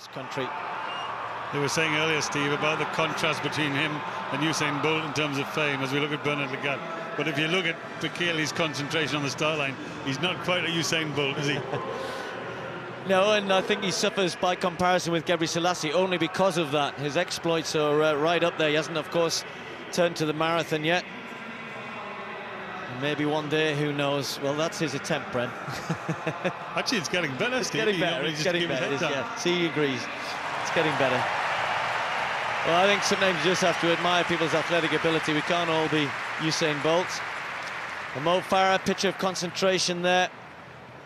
this country. They were saying earlier, Steve, about the contrast between him and Usain Bolt in terms of fame as we look at Bernard Lagat. But if you look at Bekele's concentration on the start line, he's not quite a Usain Bolt, is he? No, and I think he suffers by comparison with Gebre Selassie only because of that. His exploits are right up there. He hasn't, of course, turned to the marathon yet. And maybe one day, who knows? Well, that's his attempt, Bren. Actually, it's getting better, It's Steve. getting better. It's getting better. Yeah. See, he agrees. It's getting better. Well, I think sometimes you just have to admire people's athletic ability. We can't all be Usain Bolt. And Mo Farah, picture of concentration there.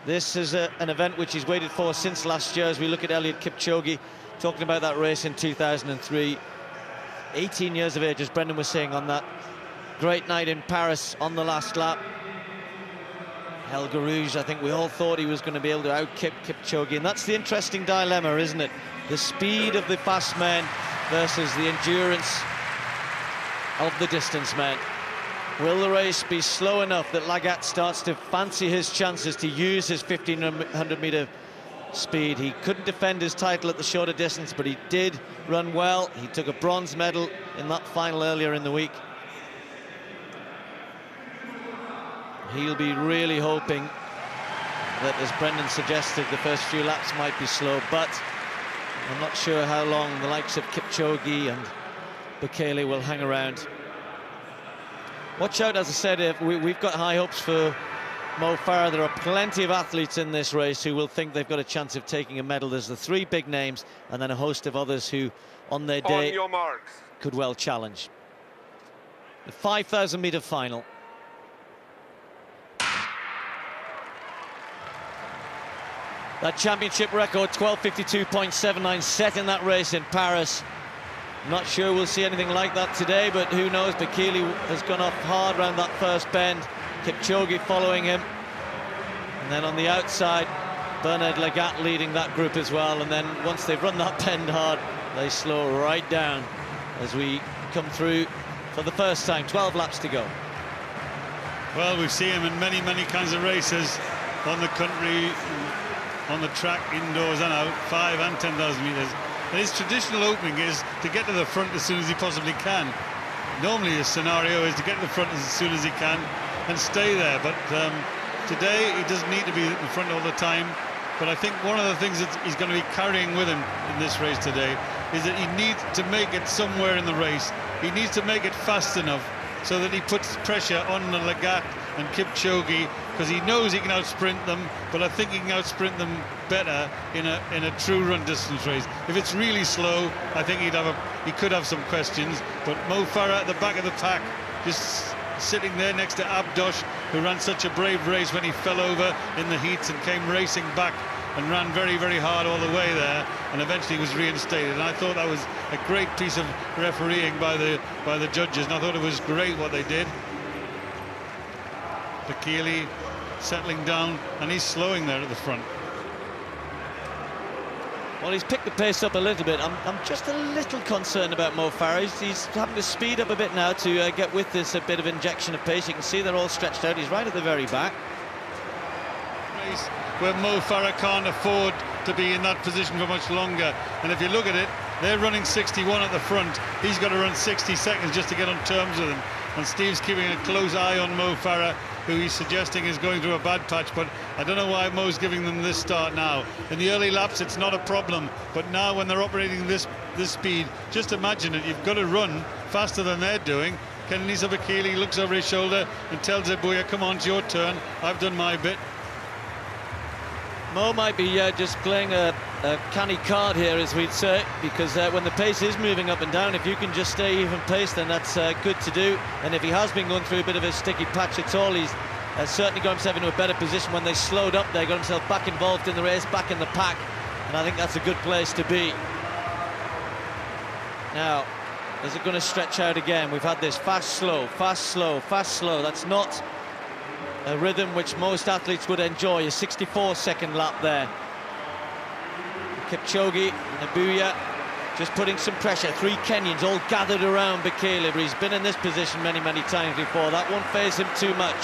This is an event which he's waited for since last year as we look at Eliud Kipchoge, talking about that race in 2003. 18 years of age, as Brendan was saying, on that great night in Paris on the last lap. Helge Rouge, I think we all thought he was going to be able to out-kip Kipchoge, and that's the interesting dilemma, isn't it? The speed of the fast men versus the endurance of the distance men. Will the race be slow enough that Lagat starts to fancy his chances to use his 1500-meter speed? He couldn't defend his title at the shorter distance, but he did run well. He took a bronze medal in that final earlier in the week. He'll be really hoping that, as Brendan suggested, the first few laps might be slow, but I'm not sure how long the likes of Kipchoge and Bekele will hang around. Watch out, as I said, we've got high hopes for Mo Farah. There are plenty of athletes in this race who will think they've got a chance of taking a medal. There's the three big names and then a host of others who, on their day, on your marks, could well challenge. The 5,000-meter final. That championship record, 12:52.79, set in that race in Paris. Not sure we'll see anything like that today, but who knows? Bekele has gone off hard around that first bend. Kipchoge following him. And then on the outside, Bernard Lagat leading that group as well. And then once they've run that bend hard, they slow right down as we come through for the first time. 12 laps to go. Well, we've seen him in many, many kinds of races on the country, on the track, indoors and out, 5 and 10,000 metres. And his traditional opening is to get to the front as soon as he possibly can. Normally his scenario is to get to the front as soon as he can and stay there. But today he doesn't need to be at the front all the time. But I think one of the things that he's going to be carrying with him in this race today is that he needs to make it somewhere in the race. He needs to make it fast enough so that he puts pressure on the Lagat and Kipchoge, because he knows he can outsprint them, but I think he can outsprint them better in a true run distance race. If it's really slow, I think he could have some questions. But Mo Farah at the back of the pack, just sitting there next to Abdosh, who ran such a brave race when he fell over in the heats and came racing back and ran very, very hard all the way there, and eventually was reinstated. And I thought that was a great piece of refereeing by the judges, and I thought it was great what they did. Bekele settling down, and he's slowing there at the front. Well, he's picked the pace up a little bit. I'm just a little concerned about Mo Farah. He's having to speed up a bit now to get with this a bit of injection of pace. You can see they're all stretched out. He's right at the very back. Race where Mo Farah can't afford to be in that position for much longer. And if you look at it, they're running 61 at the front. He's got to run 60 seconds just to get on terms with them. And Steve's keeping a close eye on Mo Farah, who he's suggesting is going through a bad patch, but I don't know why Mo's giving them this start now. In the early laps, it's not a problem, but now when they're operating this speed, just imagine it, you've got to run faster than they're doing. Kenenisa Bekele looks over his shoulder and tells Ebuya, come on, it's your turn, I've done my bit. Mo might be just playing a canny card here, as we'd say, because when the pace is moving up and down, if you can just stay even pace, then that's good to do. And if he has been going through a bit of a sticky patch at all, he's certainly got himself into a better position. When they slowed up, they got himself back involved in the race, back in the pack, and I think that's a good place to be. Now, is it going to stretch out again? We've had this fast, slow, fast, slow, fast, slow. That's not a rhythm which most athletes would enjoy. A 64-second lap there. Kipchoge and Ebuya just putting some pressure. 3 Kenyans all gathered around Bekele, but he's been in this position many, many times before. That won't faze him too much.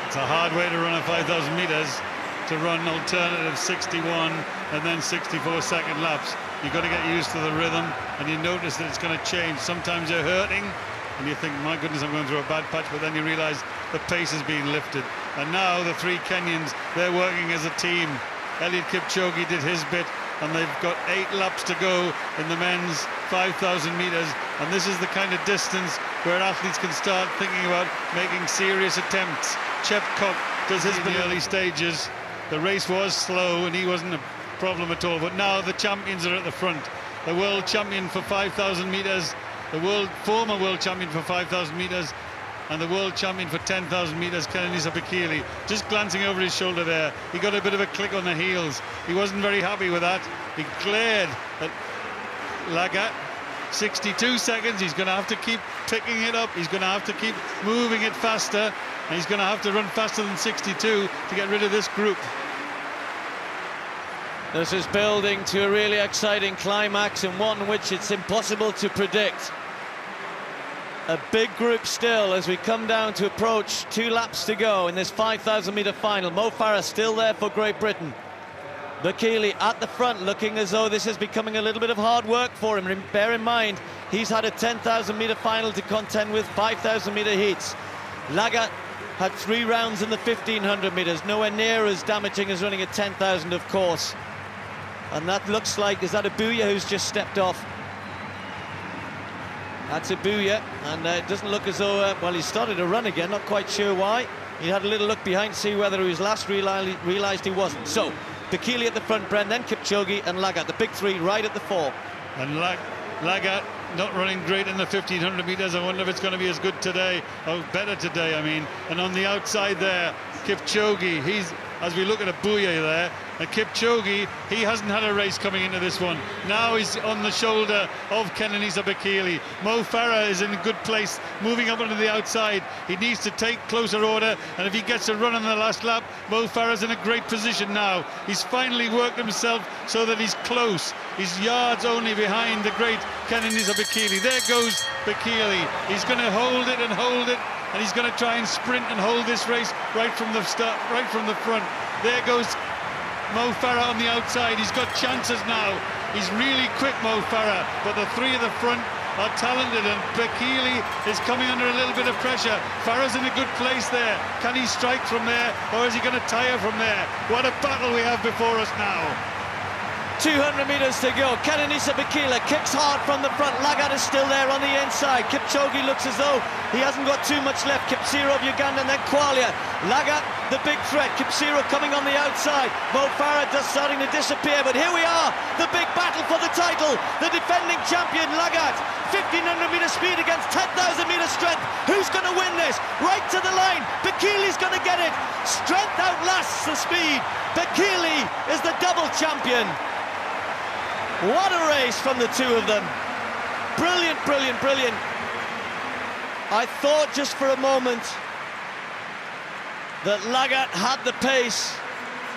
It's a hard way to run a 5,000 metres, to run alternative 61 and then 64-second laps. You've got to get used to the rhythm, and you notice that it's going to change. Sometimes you're hurting, and you think, my goodness, I'm going through a bad patch, but then you realise the pace is being lifted. And now the three Kenyans, they're working as a team. Eliud Kipchoge did his bit, and they've got 8 laps to go in the men's 5,000 metres, and this is the kind of distance where athletes can start thinking about making serious attempts. Kipchoge does his in the early stages. The race was slow, and he wasn't a problem at all, but now the champions are at the front. The world champion for 5,000 metres, the former world champion for 5,000 metres, and the world champion for 10,000 metres, Kenenisa Bekele. Just glancing over his shoulder there, he got a bit of a click on the heels. He wasn't very happy with that. He glared at Lagat. 62 seconds, he's going to have to keep picking it up. He's going to have to keep moving it faster, and he's going to have to run faster than 62 to get rid of this group. This is building to a really exciting climax, and one which it's impossible to predict. A big group still as we come down to approach 2 laps to go in this 5,000 metre final. Mo Farah still there for Great Britain. Bekele at the front, looking as though this is becoming a little bit of hard work for him. Bear in mind, he's had a 10,000 metre final to contend with, 5,000 metre heats. Lagat had 3 rounds in the 1,500 metres, nowhere near as damaging as running a 10,000, of course. And that looks like, is that Abuya who's just stepped off? That's Abuya, and it doesn't look as though, well, he started to run again, not quite sure why. He had a little look behind to see whether he was last, realised he wasn't. So, Bekele at the front, Bren, then Kipchoge and Lagat, the big 3 right at the fore. And Lagat not running great in the 1,500 metres. I wonder if it's going to be as good today, or better today, I mean. And on the outside there, Kipchoge, he's, as we look at Abuya there, and Kipchoge, he hasn't had a race coming into this one. Now he's on the shoulder of Kenenisa Bekele. Mo Farah is in a good place, moving up onto the outside. He needs to take closer order, and if he gets a run on the last lap, Mo Farah's in a great position now. He's finally worked himself so that he's close. He's yards only behind the great Kenenisa Bekele. There goes Bekele. He's going to hold it, and he's going to try and sprint and hold this race right from the start, right from the front. There goes Mo Farah on the outside. He's got chances now. He's really quick, Mo Farah, but the 3 at the front are talented, and Bekele is coming under a little bit of pressure. Farah's in a good place there. Can he strike from there, or is he going to tire from there? What a battle we have before us now. 200 metres to go. Kenenisa Bekele kicks hard from the front. Lagat is still there on the inside. Kipchoge looks as though he hasn't got too much left. Kipsiro of Uganda, and then Qualia. Lagat, the big threat. Kipsiro coming on the outside. Mo Farah just starting to disappear, but here we are. The big battle for the title. The defending champion, Lagat. 1,500 metre speed against 10,000 metre strength. Who's going to win this? Right to the line. Bekele's going to get it. Strength outlasts the speed. Bekele is the double champion. What a race from the 2 of them. Brilliant, brilliant, brilliant. I thought just for a moment that Lagat had the pace,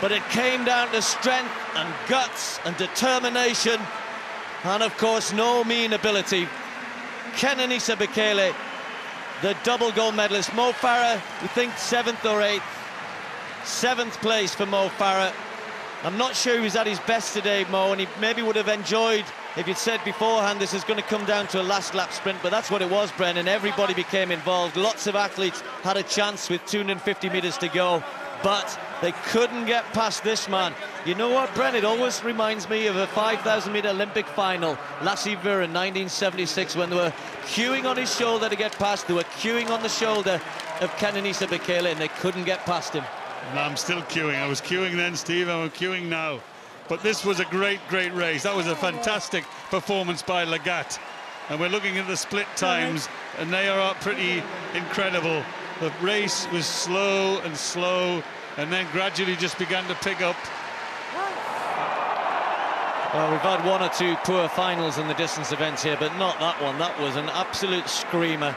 but it came down to strength and guts and determination, and of course no mean ability. Kenenisa Bekele, the double gold medalist. Mo Farah, we think 7th or 8th. 7th place for Mo Farah. I'm not sure he was at his best today, Mo, and he maybe would have enjoyed if you'd said beforehand this is going to come down to a last lap sprint, but that's what it was, Brennan. Everybody became involved. Lots of athletes had a chance with 250 metres to go, but they couldn't get past this man. You know what, Brennan? It always reminds me of a 5,000 metre Olympic final, Lassie Vir in 1976, when they were queuing on his shoulder to get past. They were queuing on the shoulder of Kenenisa Bekele, and they couldn't get past him. And I'm still queuing. I was queuing then, Steve. I'm queuing now. But this was a great, great race. That was a fantastic performance by Lagat. And we're looking at the split times, and they are pretty incredible. The race was slow, and then gradually just began to pick up. Well, we've had 1 or 2 poor finals in the distance events here, but not that one. That was an absolute screamer.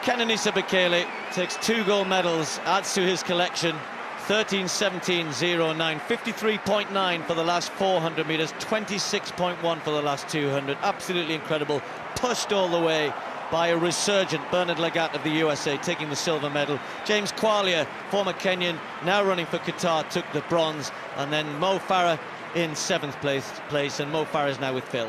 Kenenisa Bekele takes 2 gold medals, adds to his collection. 13:17:09, 53.9 for the last 400 metres, 26.1 for the last 200. Absolutely incredible. Pushed all the way by a resurgent Bernard Lagat of the USA, taking the silver medal. James Qualia, former Kenyan, now running for Qatar, took the bronze. And then Mo Farah in 7th place, and Mo Farah is now with Phil.